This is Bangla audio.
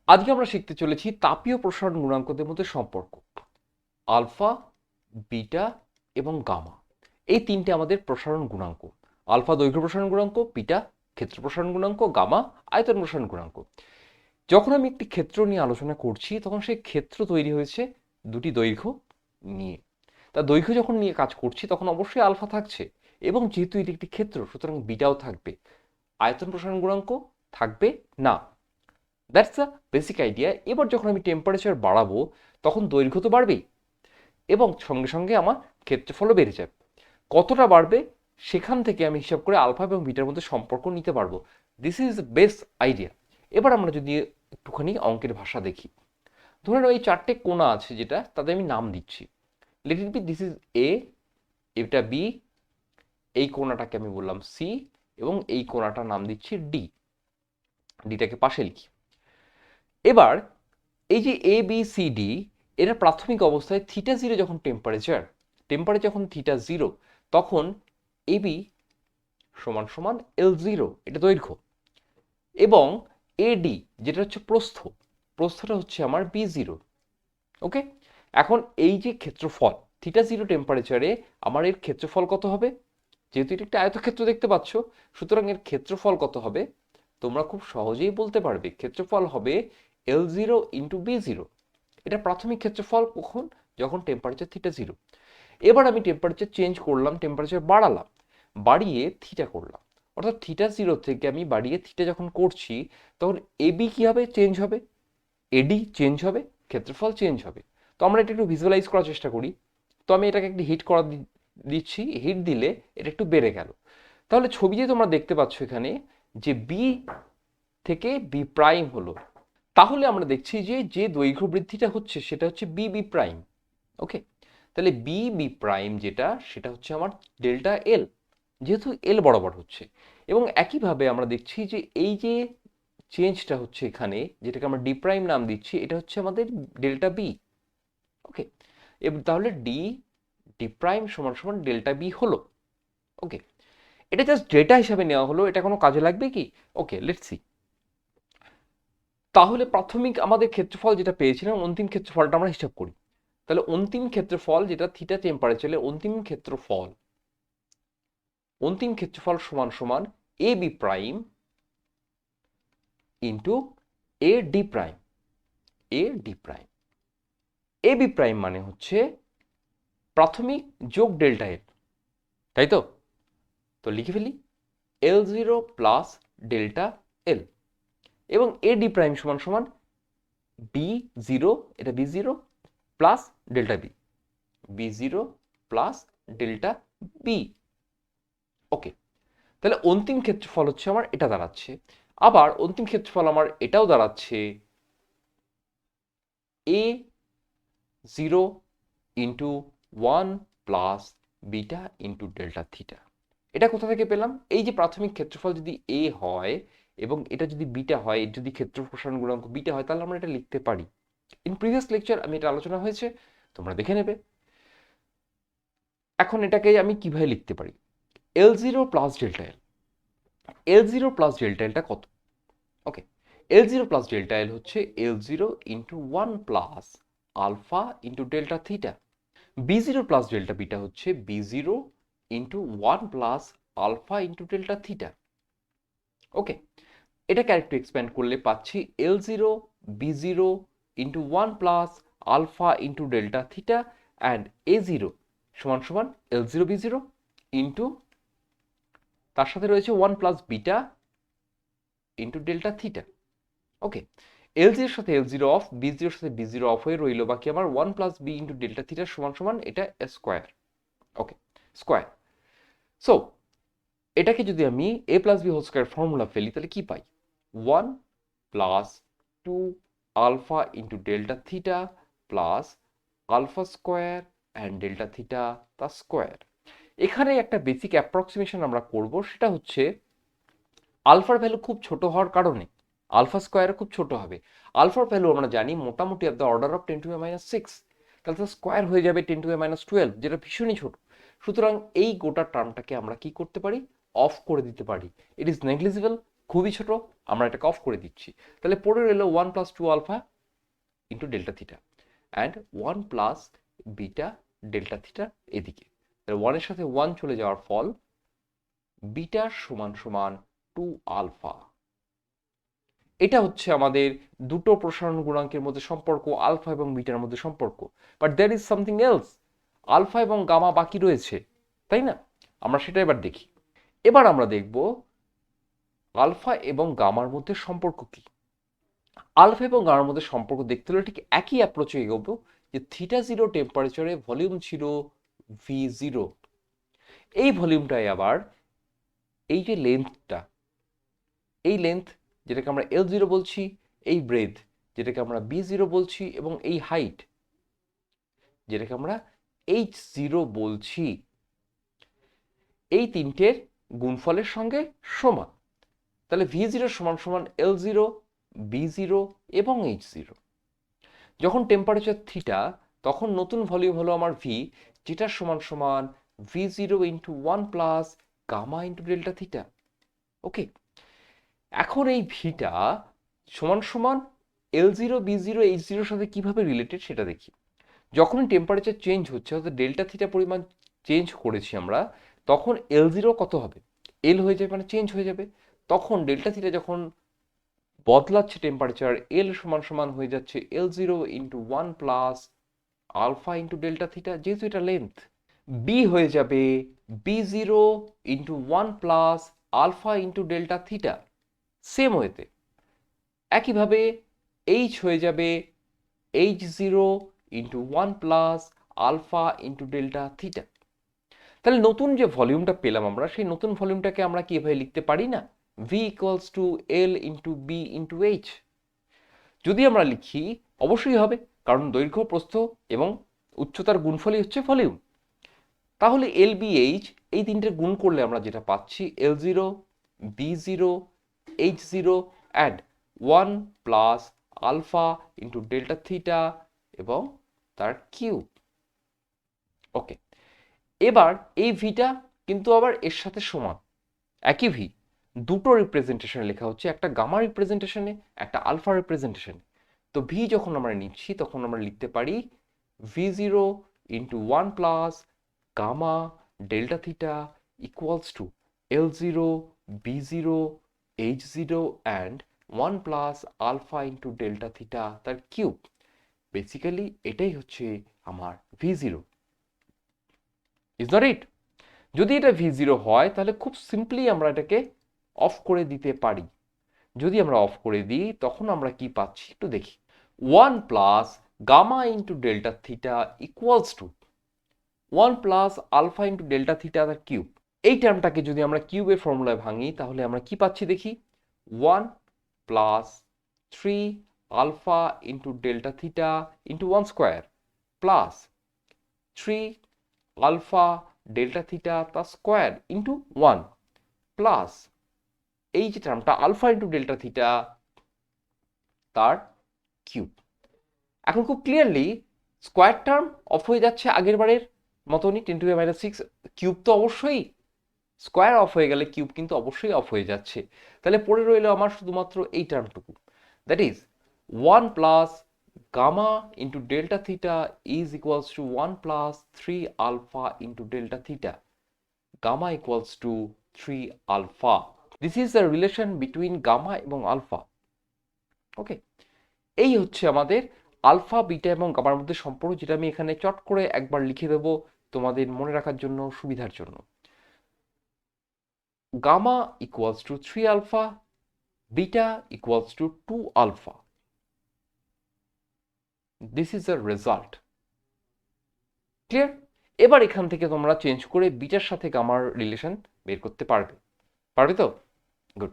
আজকে আমরা শিখতে চলেছি তাপীয় প্রসারণ গুণাঙ্কদের মধ্যে সম্পর্ক। আলফা, বিটা এবং গামা, এই তিনটে আমাদের প্রসারণ গুণাঙ্ক। আলফা দৈর্ঘ্য প্রসারণ গুণাঙ্ক, বিটা ক্ষেত্র প্রসারণ গুণাঙ্ক, গামা আয়তন প্রসারণ গুণাঙ্ক। যখন আমি একটি ক্ষেত্র নিয়ে আলোচনা করছি তখন সেই ক্ষেত্র তৈরি হয়েছে দুটি দৈর্ঘ্য নিয়ে। তা দৈর্ঘ্য যখন নিয়ে কাজ করছি তখন অবশ্যই আলফা থাকছে, এবং যেহেতু এটি একটি ক্ষেত্র সুতরাং বিটাও থাকবে। আয়তন প্রসারণ গুণাঙ্ক থাকবে না। That's the basic idea. এবার যখন আমি টেম্পারেচার বাড়াবো তখন দৈর্ঘ্য তো বাড়বেই, এবং সঙ্গে সঙ্গে আমার ক্ষেত্রফলও বেড়ে যাবে। কতটা বাড়বে সেখান থেকে আমি হিসাব করে আলফা এবং বিটার মধ্যে সম্পর্ক নিতে পারবো। This is best idea. এবার আমরা যদি একটুখানি অঙ্কের ভাষা দেখি, ধরে নাও এই চারটে কোণা আছে যেটা, তাদের আমি নাম দিচ্ছি। Let it be this is a, এটা বি, এই কোণাটাকে আমি বললাম সি, এবং এই কোণাটার নাম দিচ্ছি ডি। ডিটাকে পাশে লিখি। এবার এই যে এ বি সি ডি, এরা প্রাথমিক অবস্থায় থিটা জিরো যখন টেম্পারেচার যখন থিটা জিরো, তখন এবি সমান সমান এল জিরো, এটা দৈর্ঘ্য, এবং এডি যেটা হচ্ছে প্রস্থটা হচ্ছে আমার বি জিরো। ওকে, এখন এই যে ক্ষেত্রফল থিটা জিরো টেম্পারেচারে আমার এর ক্ষেত্রফল কত হবে? যেহেতু এটা একটা আয়তক্ষেত্র দেখতে পাচ্ছ, সুতরাং এর ক্ষেত্রফল কত হবে তোমরা খুব সহজেই বলতে পারবে। ক্ষেত্রফল হবে L zero into B zero. এটা প্রাথমিক ক্ষেত্রফল কখন? যখন টেম্পারেচার থিটা জিরো। এবার আমি টেম্পারেচার চেঞ্জ করলাম, টেম্পারেচার বাড়ালাম, বাড়িয়ে থিটা করলাম, অর্থাৎ থিটা জিরো থেকে আমি বাড়িয়ে থিটা যখন করছি তখন এবি কী হবে? চেঞ্জ হবে, এডি চেঞ্জ হবে, ক্ষেত্রফল চেঞ্জ হবে। তো আমরা এটা একটু ভিজুয়ালাইজ করার চেষ্টা করি। তো আমি এটাকে একটু হিট করা দিচ্ছি, হিট দিলে এটা একটু বেড়ে গেল। তাহলে ছবিতে তোমরা দেখতে পাচ্ছ এখানে যে বি থেকে বি প্রাইম হলো। তাহলে আমরা দেখছি যে যে দৈর্ঘ্য বৃদ্ধিটা হচ্ছে সেটা হচ্ছে বি বি প্রাইম। ওকে, তাহলে বি বি প্রাইম যেটা, সেটা হচ্ছে আমার ডেল্টা এল, যেহেতু এল বরাবর হচ্ছে। এবং একইভাবে আমরা দেখছি যে এই যে চেঞ্জটা হচ্ছে এখানে, যেটাকে আমরা ডি প্রাইম নাম দিচ্ছি, এটা হচ্ছে আমাদের ডেল্টা বি। ওকে, এবার তাহলে ডি ডি প্রাইম সমান সমান ডেল্টা বি হলো। ওকে, এটা জাস্ট ডেটা হিসাবে নেওয়া হলো, এটা কোনো কাজে লাগবে কি? ওকে, লেটস সি। তাহলে প্রাথমিক আমাদের ক্ষেত্রফল যেটা পেয়েছিলাম, অন্তিম ক্ষেত্রফলটা আমরা হিসাব করি। তাহলে অন্তিম ক্ষেত্রফল যেটা থিটা টেম্পারেচারে, অন্তিম ক্ষেত্রফল সমান সমান A B prime into A D prime. A B prime মানে হচ্ছে প্রাথমিক যোগ ডেল্টা এল, তাই তো? তো লিখে ফেলি L zero plus delta L, এবং এ ডি প্রাইম সমান সমান বি জিরো, এটা B zero plus delta B, B zero plus delta B. Okay, তাহলে অন্তিম ক্ষেত্রফল হচ্ছে আমার এটা দাঁড়াচ্ছে। আবার অন্তিম ক্ষেত্রফল আমার এটাও দাঁড়াচ্ছে A zero into one plus beta into delta theta. এটা কোথা থেকে পেলাম? এই যে প্রাথমিক ক্ষেত্রফল যদি এ হয় এবং এটা যদি বিটা হয়, যদি ক্ষেত্র প্রসারণ গুণাঙ্ক বিটা হয়, তাহলে আমরা এটা লিখতে পারি। ইন প্রিভিয়াস লেকচার আমি এটা আলোচনা হয়েছে, তোমরা দেখে নেবে। এখন এটাকে আমি কিভাবে লিখতে পারি? L zero plus delta L, L zero plus delta এলটা কত? Okay, L zero plus delta L হচ্ছে L zero into one plus alpha into delta theta. B zero plus delta beta হচ্ছে B zero into one plus alpha into delta theta. Okay, এটাকে আরেকটু এক্সপ্যান্ড করলে পাচ্ছি L zero B zero into one plus alpha into delta theta, and A zero সমান সমান L zero B zero into, তার সাথে রয়েছে one plus beta into delta theta. Okay, L জিরোর সাথে এল জিরো অফ, বি জিরোর সাথে বি জিরো অফ হয়ে রইল বাকি আমার one plus B into delta theta সমান সমান এটা স্কোয়ার। ওকে, স্কোয়ার। সো এটাকে যদি আমি A plus B whole square formula ফেলি তাহলে কি পাই? One plus two alpha into delta theta plus alpha square and delta theta তা স্কোয়ার। এখানে একটা বেসিক অ্যাপ্রক্সিমেশন আমরা করব, সেটা হচ্ছে আলফার ভ্যালু খুব ছোট হওয়ার কারণে আলফা স্কোয়ার খুব ছোট হবে। আলফার ভ্যালু আমরা জানি মোটামুটি অফ দ্য অর্ডার অফ 10⁻⁶, তাহলে তো স্কোয়ার হয়ে যাবে 10⁻12, যেটা ভীষণই ছোট। সুতরাং এই গোটা টার্মটাকে আমরা কি করতে পারি? অফ করে দিতে পারি। ইট ইজ নেগলিজিবল, খুবই ছোট, আমরা এটাকে অফ করে দিচ্ছি। তাহলে পড়ে রইল 1 plus 2 alpha into delta theta and 1 plus beta delta theta এদিকে। তাহলে 1 এর সাথে 1 চলে যাওয়ার ফল বিটা সমান সমান 2 আলফা। এটা হচ্ছে আমাদের দুটো প্রসারণ গুণাঙ্কের মধ্যে সম্পর্ক, আলফা এবং বিটার মধ্যে সম্পর্ক। But there is something else, alpha এবং গামা বাকি রয়েছে, তাই না? আমরা সেটা এবার দেখি। এবার আমরা দেখব আলফা এবং গামার মধ্যে সম্পর্ক কি। আলফা এবং গামার মধ্যে সম্পর্ক দেখতে হলে ঠিক একই অ্যাপ্রোচে এগোবো, যে থিটা জিরো টেম্পারেচারে ভলিউম ছিল ভি জিরো। এই ভলিউমটাই আবার এই যে লেন্থটা, এই লেন্থ যেটাকে আমরা এল জিরো বলছি, এই ব্রেথ যেটাকে আমরা বি জিরো বলছি, এবং এই হাইট যেটাকে আমরা এইচ জিরো বলছি, এই তিনটের গুণফলের সঙ্গে সমান। তাহলে ভি জিরো সমান সমান এল জিরো, বি জিরো এবং এইচ জিরো। যখন টেম্পারেচার থিটা, তখন নতুন ভলিউম হলো আমার ভি, যেটা সমান সমান V zero into 1 plus gamma into delta theta. Okay, এখন এই ভিটা সমান সমান L zero, B zero, H জিরোর সাথে কিভাবে রিলেটেড সেটা দেখি। যখনই টেম্পারেচার চেঞ্জ হচ্ছে, অর্থাৎ ডেল্টা থিটা পরিমাণ চেঞ্জ করেছি আমরা, তখন এল জিরো কত হবে? এল হয়ে যাবে, মানে চেঞ্জ হয়ে যাবে। তখন ডেল্টা থিটা যখন বদলাচ্ছে টেম্পারেচার, এল সমান সমান হয়ে যাচ্ছে L zero into 1 plus alpha into delta theta, যেহেতু এটা লেন্থ। বি হয়ে যাবে B zero into 1 plus alpha into delta theta, same ওয়েতে। একইভাবে এইচ হয়ে যাবে H zero into 1 plus alpha into delta theta. তাহলে নতুন যে ভলিউমটা পেলাম আমরা, সেই নতুন ভলিউমটাকে আমরা কি এভাবে লিখতে পারি না, V equals to L into B into H? যদি আমরা লিখি অবশ্যই হবে, কারণ দৈর্ঘ্য, প্রস্থ এবং উচ্চতার গুণফলই হচ্ছে ভলিউম। তাহলে এল বি এইচ এই তিনটে গুণ করলে আমরা যেটা পাচ্ছি, L zero, B zero, H zero and 1 plus alpha into delta theta এবং তার কিউব। ওকে, এবার এই ভিটা কিন্তু আবার এর সাথে সমান, একই ভি দুটো রিপ্রেজেন্টেশনে লেখা হচ্ছে, একটা গামা রিপ্রেজেন্টেশনে, একটা আলফা রিপ্রেজেন্টেশনে। তো ভি যখন আমরা নিচ্ছি, তখন আমরা লিখতে পারি V zero into 1 plus gamma delta theta equals to L zero, B zero, H zero and 1 plus alpha into delta theta তার কিউব। বেসিক্যালি এটাই হচ্ছে আমার V zero. Is not it? যদি এটা ভি জিরো হয়, তাহলে খুব সিম্পলি আমরা এটাকে অফ করে দিতে পারি। যদি আমরা অফ করে দিই, তখন আমরা কি পাচ্ছি একটু দেখি। 1 plus gamma into delta theta equals to 1 plus alpha into delta theta তার কিউব। এই টার্মটাকে যদি আমরা কিউবের ফর্মুলায় ভাঙি, তাহলে আমরা কি পাচ্ছি দেখি, 1 plus 3 alpha into delta theta into 1 square plus 3 alpha delta theta তার স্কোয়ার ইন্টু 1 প্লাস এই যে টার্মটা আলফা ইন্টু ডেল্টা থিটা তার কিউব। এখন খুব ক্লিয়ারলি স্কোয়ার টার্ম অফ হয়ে যাচ্ছে আগের বারের মতনই, 10⁻⁶। কিউব তো অবশ্যই, স্কোয়ার অফ হয়ে গেলে কিউব কিন্তু অবশ্যই অফ হয়ে যাচ্ছে। তাহলে পড়ে রইল আমার শুধুমাত্র এই টার্মটুকু, that is 1 plus gamma into delta theta is equals to 1 plus 3 alpha into delta theta, gamma equals to 3 alpha. This is the relation between gamma এবং আলফা। ওকে, এই হচ্ছে আমাদের আলফা, বিটা এবং গামার মধ্যে সম্পর্ক, যেটা আমি এখানে চট করে একবার লিখে দেবো তোমাদের মনে রাখার জন্য, সুবিধার জন্য। Gamma equals to 3 alpha, beta equals to 2 alpha. This is the result. Clear? এবার এখান থেকে তোমরা চেঞ্জ করে বিটার সাথে গামার রিলেশন বের করতে পারবে, পারবে তো? গুড।